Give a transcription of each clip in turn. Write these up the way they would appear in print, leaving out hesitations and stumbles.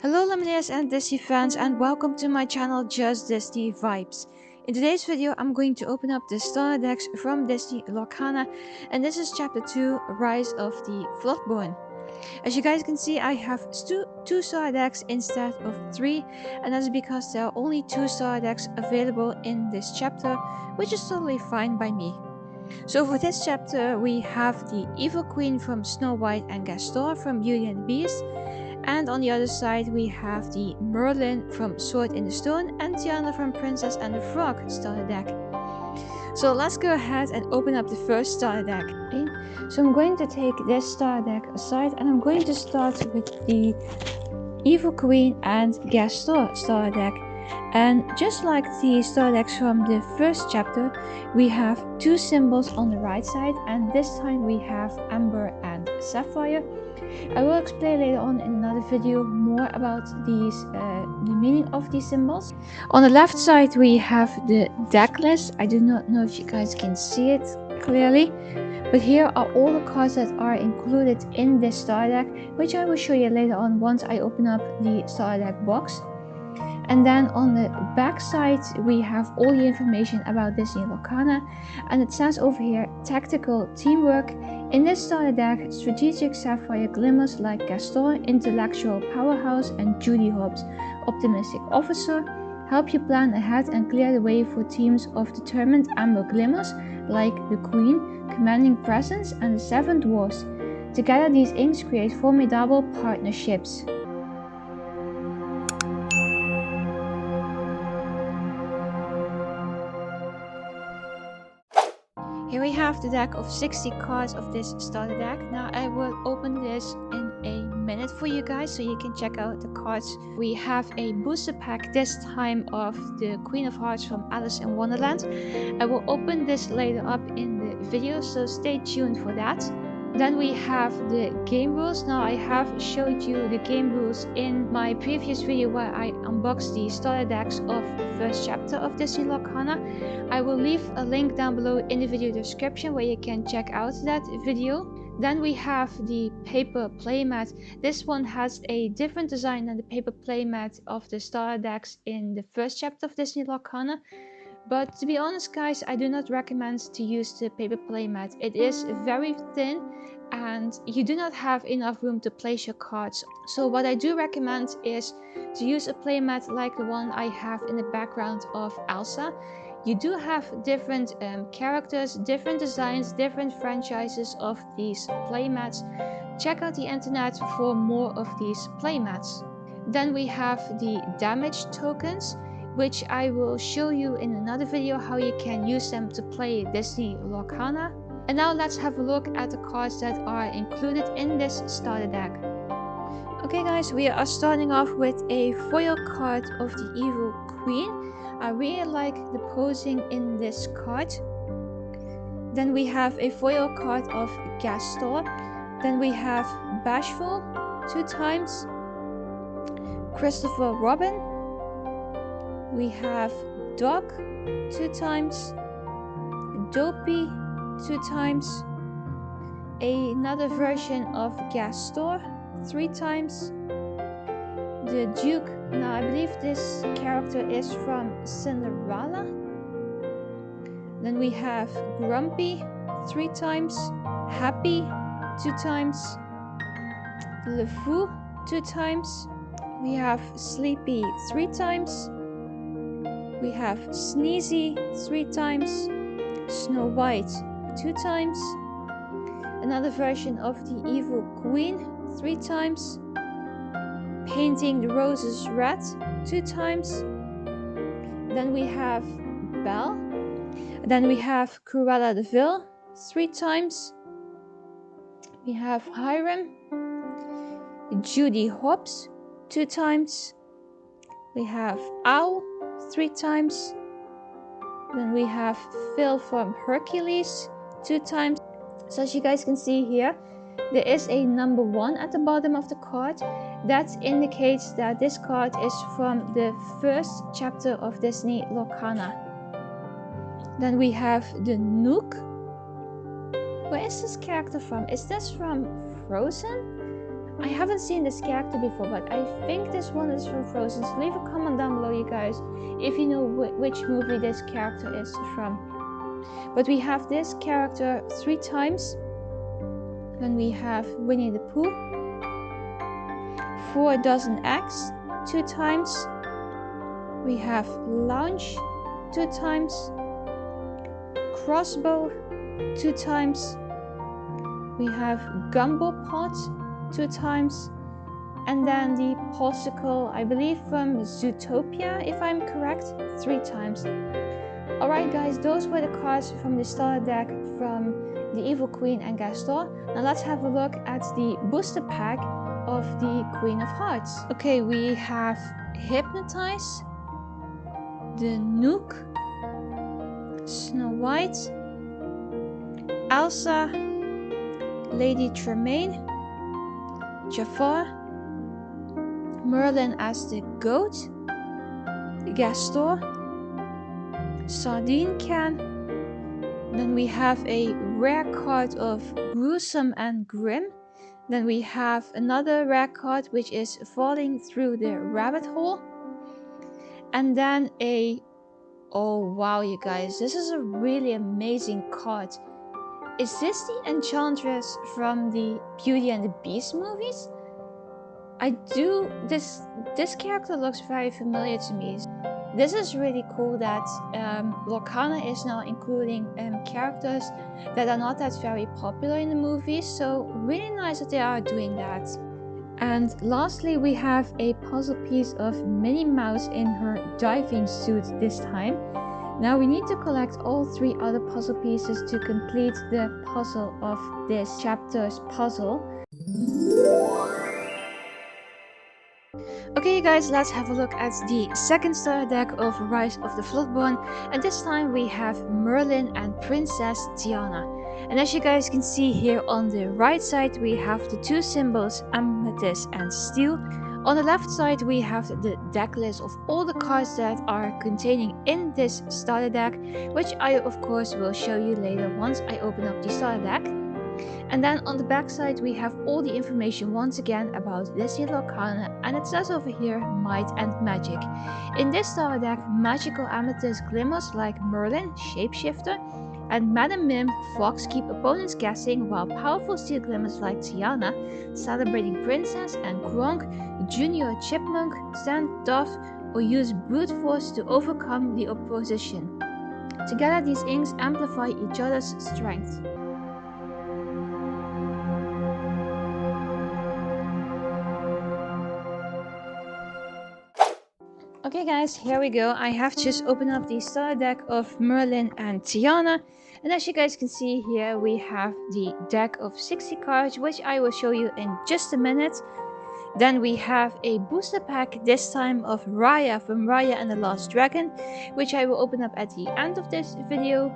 Hello Lumineers and Disney fans, and welcome to my channel Just Disney Vibes. In today's video I'm going to open up the starter decks from Disney Lorcana, and this is chapter 2, Rise of the Floodborn. As you guys can see, I have two starter decks instead of 3, and that's because there are only 2 starter decks available in this chapter, which is totally fine by me. So for this chapter we have the Evil Queen from Snow White and Gaston from Beauty and the Beast. And on the other side we have the Merlin from Sword in the Stone and Tiana from Princess and the Frog starter deck. So let's go ahead and open up the first starter deck. Okay. So I'm going to take this starter deck aside and I'm going to start with the Evil Queen and Gaston starter deck. And just like the starter decks from the first chapter, we have 2 symbols on the right side, and this time we have Amber and Sapphire. I will explain later on in another video more about these, the meaning of these symbols. On the left side we have the deck list. I do not know if you guys can see it clearly, but here are all the cards that are included in this starter deck, which I will show you later on once I open up the starter deck box. And then on the back side we have all the information about Disney Lorcana, and it says over here tactical teamwork. In this starter deck, strategic Sapphire glimmers like Gaston, intellectual powerhouse, and Judy Hopps, optimistic officer, help you plan ahead and clear the way for teams of determined Amber glimmers like the Queen, commanding presence, and the 7 dwarfs. Together these inks create formidable partnerships. Here we have the deck of 60 cards of this starter deck. Now I will open this in a minute for you guys so you can check out the cards. We have a booster pack this time of the Queen of Hearts from Alice in Wonderland. I will open this later up in the video, so stay tuned for that. Then we have the game rules. Now I have showed you the game rules in my previous video where I unboxed the starter decks of the first chapter of Disney Lorcana. I will leave a link down below in the video description where you can check out that video. Then we have the paper playmat. This one has a different design than the paper playmat of the starter decks in the first chapter of Disney Lorcana. But to be honest guys, I do not recommend to use the paper playmat. It is very thin and you do not have enough room to place your cards. So what I do recommend is to use a playmat like the one I have in the background of Elsa. You do have different characters, different designs, different franchises of these playmats. Check out the internet for more of these playmats. Then we have the damage tokens, which I will show you in another video how you can use them to play Disney Lorcana. And now let's have a look at the cards that are included in this starter deck. Okay guys, we are starting off with a foil card of the Evil Queen. I really like the posing in this card. Then we have a foil card of Gaston. Then we have Bashful 2 times, Christopher Robin. We have Dog 2 times, Dopey 2 times, another version of Gaston 3 times, the Duke. Now I believe this character is from Cinderella. Then we have Grumpy 3 times, Happy 2 times, LeFou 2 times, we have Sleepy 3 times, we have Sneezy 3 times, Snow White 2 times, another version of the Evil Queen 3 times, Painting the Roses Red 2 times, then we have Belle, then we have Cruella de Vil 3 times, we have Hiram, Judy Hopps 2 times, we have Owl 3 times, then we have Phil from Hercules 2 times. So as you guys can see here, there is a number 1 at the bottom of the card. That indicates that this card is from the first chapter of Disney Lorcana. Then we have the Nook. Where is this character from? Is this from Frozen. I haven't seen this character before, but I think this one is from Frozen. So leave a comment down below, you guys, if you know which movie this character is from. But we have this character 3 times. Then we have Winnie the Pooh. 4 dozen eggs 2 times. We have Lounge 2 times. Crossbow 2 times. We have Gumbo Pot 2 times. And then the Popsicle, I believe from Zootopia, if I'm correct, 3 times. Alright guys, those were the cards from the starter deck from the Evil Queen and Gaston. Now let's have a look at the booster pack of the Queen of Hearts. Okay, we have Hypnotize, the Nook, Snow White, Elsa, Lady Tremaine, Jafar, Merlin as the Goat, Gaston, Sardine Can. Then we have a rare card of Gruesome and Grim. Then we have another rare card which is Falling Through the Rabbit Hole. And then oh wow you guys, this is a really amazing card. Is this the Enchantress from the Beauty and the Beast movies? This character looks very familiar to me. This is really cool that Lorcana is now including characters that are not that very popular in the movies, so really nice that they are doing that. And lastly, we have a puzzle piece of Minnie Mouse in her diving suit this time. Now we need to collect all 3 other puzzle pieces to complete the puzzle of this chapter's puzzle. Okay guys, let's have a look at the second starter deck of Rise of the Floodborn, and this time we have Merlin and Princess Tiana. And as you guys can see here on the right side, we have the 2 symbols Amethyst and Steel. On the left side we have the deck list of all the cards that are containing in this starter deck, which I of course will show you later once I open up the starter deck. And then on the back side we have all the information once again about Disney Lorcana, and it says over here Might and Magic. In this starter deck, magical amethyst glimmers like Merlin, Shapeshifter, and Madam Mim, Fox keep opponents guessing, while powerful steel glimmers like Tiana, Celebrating Princess, and Gronk, Junior Chipmunk, stand tough or use brute force to overcome the opposition. Together these inks amplify each other's strength. Okay guys, here we go. I have just opened up the starter deck of Merlin and Tiana. And as you guys can see here, we have the deck of 60 cards, which I will show you in just a minute. Then we have a booster pack, this time of Raya from Raya and the Last Dragon, which I will open up at the end of this video.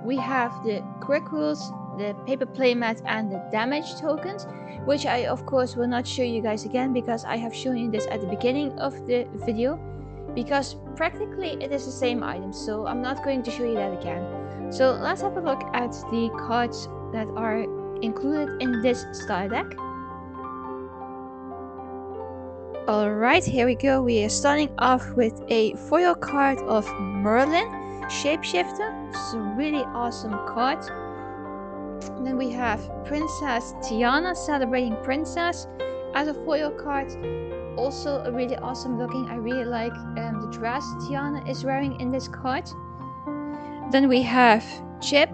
We have the quick rules, the paper playmat, and the damage tokens, which I of course will not show you guys again because I have shown you this at the beginning of the video, because practically it is the same item, so I'm not going to show you that again. So let's have a look at the cards that are included in this starter deck. Alright, here we go. We are starting off with a foil card of Merlin, Shapeshifter. It's a really awesome card. Then we have Princess Tiana, Celebrating Princess, as a foil card. Also a really awesome looking. I really like the dress Tiana is wearing in this card. Then we have Chip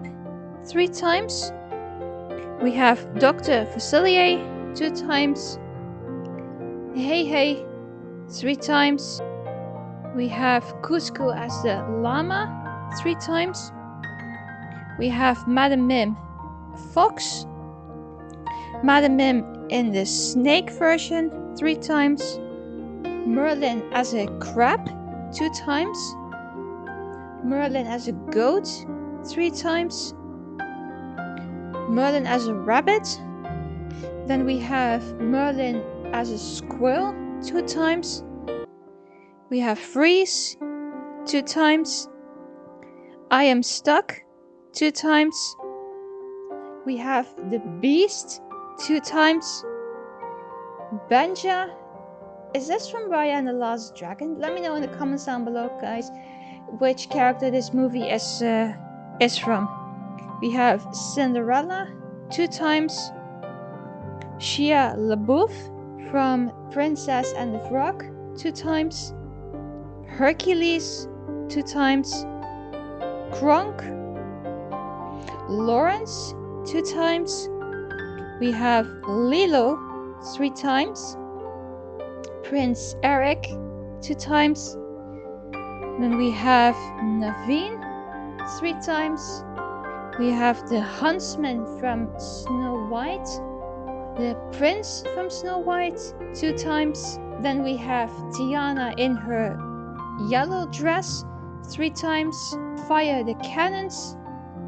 3 times. We have Dr. Facilier 2 times. Hey Hey 3 times. We have Cusco as the llama 3 times. We have Madam Mim Fox, Madam Mim in the snake version 3 times, Merlin as a crab 2 times, Merlin as a goat 3 times, Merlin as a rabbit. Then we have Merlin as a squirrel 2 times. We have Freeze 2 times. I Am Stuck 2 times. We have the Beast 2 times. Benja. Is this from Raya and the Last Dragon? Let me know in the comments down below, guys, which character this movie is from. We have Cinderella 2 times. Shia LaBeouf from Princess and the Frog 2 times. Hercules 2 times. Kronk. Lawrence 2 times. We have Lilo 3 times. Prince Eric 2 times. Then we have Naveen 3 times. We have the Huntsman from Snow White. The Prince from Snow White 2 times. Then we have Tiana in her yellow dress 3 times. Fire the Cannons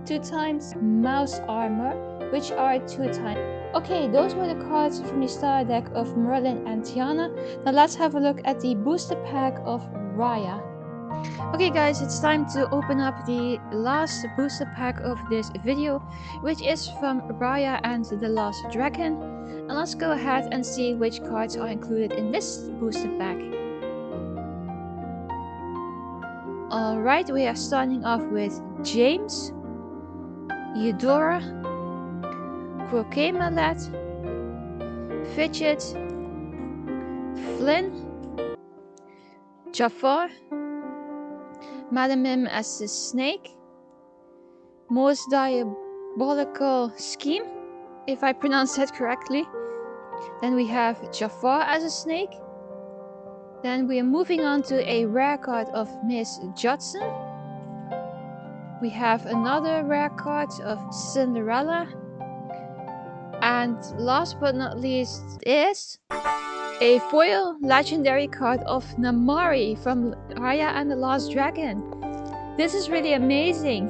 2 times. Mouse Armor, which are 2 times. Okay, those were the cards from the starter deck of Merlin and Tiana. Now let's have a look at the booster pack of Raya. Okay guys, it's time to open up the last booster pack of this video, which is from Raya and the Last Dragon. And let's go ahead and see which cards are included in this booster pack. Alright, we are starting off with James, Eudora, Croquet Mallet, Fidget, Flynn, Jafar, Madam Mim as the snake, Most Diabolical Scheme, if I pronounce that correctly. Then we have Jafar as a snake. Then we are moving on to a rare card of Miss Judson. We have another rare card of Cinderella. And last but not least is a foil legendary card of Namari from Raya and the Last Dragon. This is really amazing.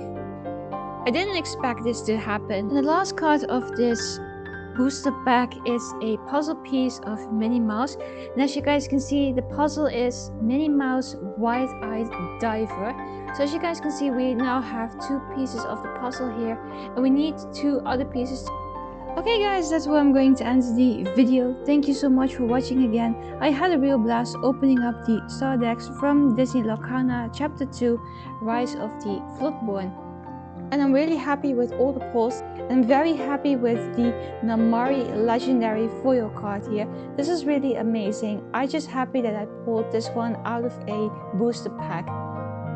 I didn't expect this to happen. And the last card of this booster pack is a puzzle piece of Minnie Mouse. And as you guys can see, the puzzle is Minnie Mouse Wide-Eyed Diver. So as you guys can see, we now have 2 pieces of the puzzle here. And we need 2 other pieces. Okay guys, that's where I'm going to end the video. Thank you so much for watching again. I had a real blast opening up the star decks from Disney Lorcana Chapter 2, Rise of the Floodborn. And I'm really happy with all the pulls. I'm very happy with the Namari legendary foil card here. This is really amazing. I'm just happy that I pulled this one out of a booster pack.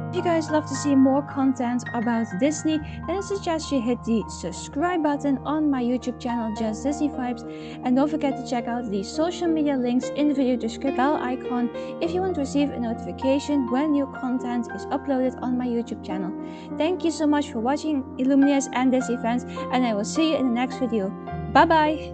If you guys love to see more content about Disney, then I suggest you hit the subscribe button on my YouTube channel JustDisneyVibes, and don't forget to check out the social media links in the video description, bell icon if you want to receive a notification when new content is uploaded on my YouTube channel. Thank you so much for watching, Illuminators and Disney fans, and I will see you in the next video. Bye bye!